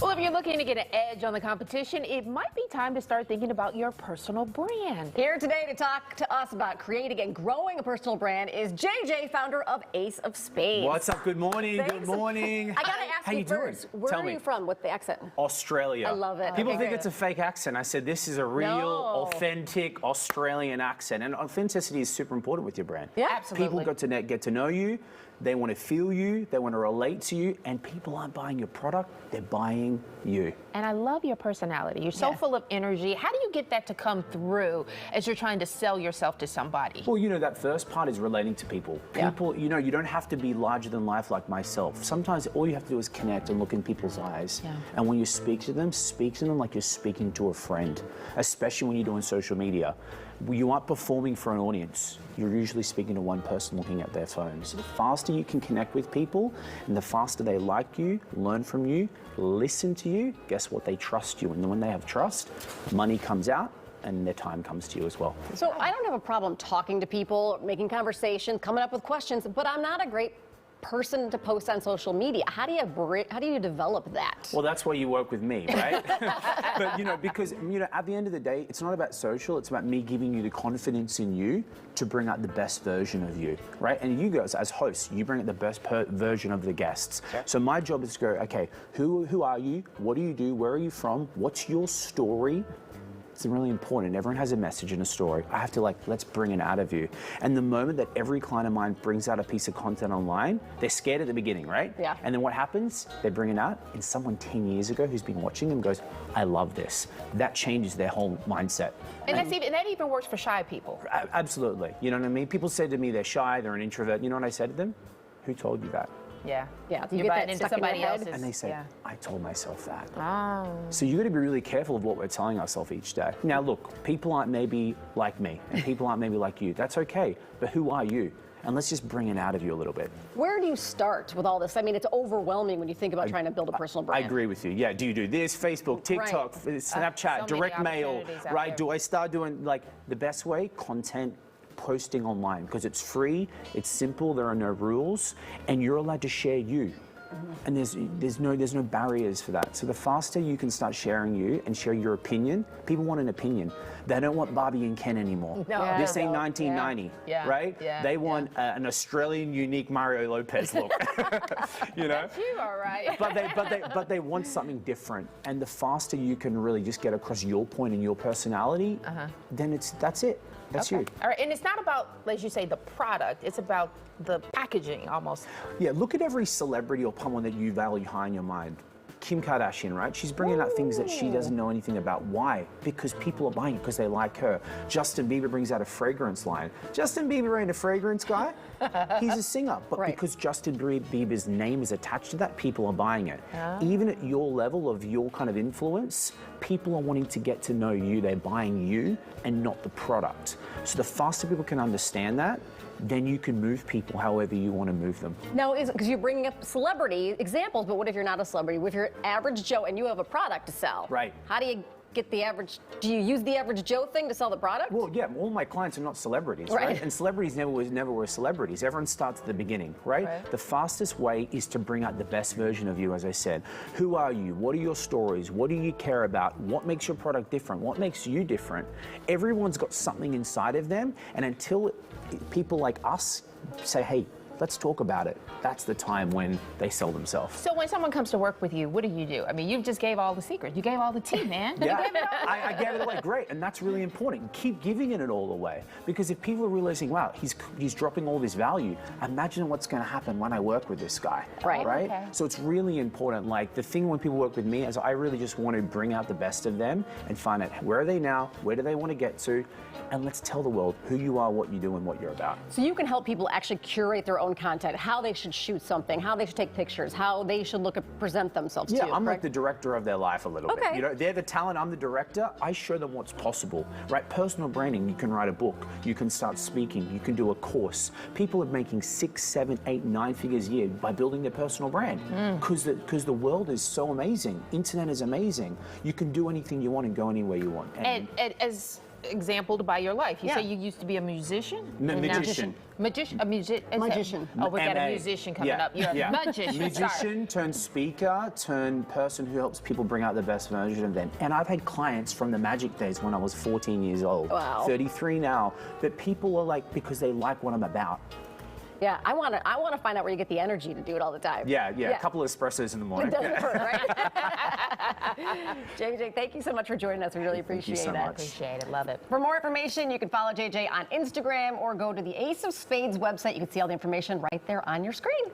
Well, if you're looking to get an edge on the competition, it might be time to start thinking about your personal brand. Here today to talk to us about creating and growing a personal brand is JJ, founder of Ace of Spades. What's up? Good morning. Thanks. Good morning. I gotta ask How you you doing? first, where Tell are me. you from with the accent? Australia. I love it. People Okay, think great. it's a fake accent. I said this is a real, No. authentic Australian accent, and authenticity is super important with your brand. Yeah, absolutely. People get to know you. They want to feel you. They want to relate to you, and people aren't buying your product. They're buying you. And I love your personality. You're so full of energy. How do you get that to come through as you're trying to sell yourself to somebody? Well, you know, that first part is relating to people. Yeah. People, you know, you don't have to be larger than life like myself. Sometimes all you have to do is connect and look in people's eyes. Yeah. And when you speak to them like you're speaking to a friend, especially when you're doing social media. You aren't performing for an audience. You're usually speaking to one person looking at their phone. So the faster you can connect with people and the faster they like you, learn from you, listen to you, guess what? They trust you. And then when they have trust, money comes out and their time comes to you as well. So I don't have a problem talking to people, making conversations, coming up with questions, but I'm not a great person to post on social media. How do you develop that? Well, that's why you work with me, right? But, you know, because, you know, at the end of the day, it's not about social, it's about me giving you the confidence in you to bring out the best version of you, right? And you guys, as hosts, you bring out the best version of the guests. Okay. So my job is to go, okay, who are you? What do you do? Where are you from? What's your story? It's really important. Everyone has a message and a story. I have to let's bring it out of you. And the moment that every client of mine brings out a piece of content online, they're scared at the beginning, right? Yeah. And then what happens? They bring it out and someone 10 years ago who's been watching them goes, I love this. That changes their whole mindset. And that even works for shy people. Absolutely. You know what I mean? People say to me they're shy, they're an introvert. You know what I said to them? Who told you that? Yeah. Yeah, You get buy that it into stuck in your somebody head. else's. And they say, yeah. I told myself that. Oh. So you got to be really careful of what we're telling ourselves each day. Now look, people aren't maybe like me, and people aren't maybe like you. That's okay, but who are you? And let's just bring it out of you a little bit. Where do you start with all this? I mean, it's overwhelming when you think about trying to build a personal brand. I agree with you. Yeah, do you do this? Facebook, TikTok, Snapchat, so many direct mail, opportunities out right? there. Do I start doing the best way? Content posting online, because it's free, it's simple, there are no rules, and you're allowed to share you. And there's no barriers for that. So the faster you can start sharing you and share your opinion, people want an opinion. They don't want Barbie and Ken anymore. No. Yeah. This ain't 1990, Yeah. right? Yeah. They want an Australian unique Mario Lopez look, you know? You all right. But they want something different, and the faster you can really just get across your point and your personality, then that's it. That's you. All right, and it's not about, as you say, the product. It's about the packaging almost. Yeah, look at every celebrity or someone that you value high in your mind. Kim Kardashian, right? She's bringing out things that she doesn't know anything about. Why? Because people are buying it because they like her. Justin Bieber brings out a fragrance line. Justin Bieber ain't a fragrance guy. He's a singer. But Right. because Justin Bieber's name is attached to that, people are buying it. Even at your level of your kind of influence, people are wanting to get to know you. They're buying you and not the product. So the faster people can understand that, then you can move people however you want to move them. Now, because you're bringing up celebrity examples, but what if you're not a celebrity? If you're average Joe and you have a product to sell? Right. How do you get the average, do you use the average Joe thing to sell the product? Well, yeah, all my clients are not celebrities, right? Right. And celebrities never were celebrities. Everyone starts at the beginning, right? The fastest way is to bring out the best version of you, as I said. Who are you? What are your stories? What do you care about? What makes your product different? What makes you different? Everyone's got something inside of them, and until people like us say, hey, let's talk about it, that's the time when they sell themselves. So when someone comes to work with you, what do? I mean, you just gave all the secrets. You gave all the tea, man. Yeah, You gave it all. I gave it away, great, and that's really important. Keep giving it all away, because if people are realizing, wow, he's dropping all this value, imagine what's going to happen when I work with this guy, Right. right? Okay. So it's really important. Like the thing when people work with me is I really just want to bring out the best of them and find out where are they now, where do they want to get to, and let's tell the world who you are, what you do, and what you're about. So you can help people actually curate their own content, how they should shoot something, how they should take pictures, how they should look at present themselves Yeah, too. I'm like correct? the director of their life a little bit. Okay. You know, they're the talent, I'm the director. I show them what's possible, right? Personal branding, you can write a book, you can start speaking, you can do a course. People are making 6, 7, 8, 9 figures a year by building their personal brand because the world is so amazing. Internet is amazing. You can do anything you want and go anywhere you want. And as exampled by your life. You Yeah. say you used to be a musician? No, And now- magician. Magician. Oh, we got a MA. musician coming Yeah, up. You're yeah. a magician. Sorry. Musician turned speaker turned person who helps people bring out the best version of them. And I've had clients from the magic days when I was 14 years old, Wow. 33 now, that people are like, because they like what I'm about. Yeah, I want to find out where you get the energy to do it all the time. Yeah, a couple of espressos in the morning. It doesn't hurt, right? JJ, thank you so much for joining us. We really Thank you appreciate so it. much. Appreciate it. Love it. For more information, you can follow JJ on Instagram or go to the Ace of Spades website. You can see all the information right there on your screen.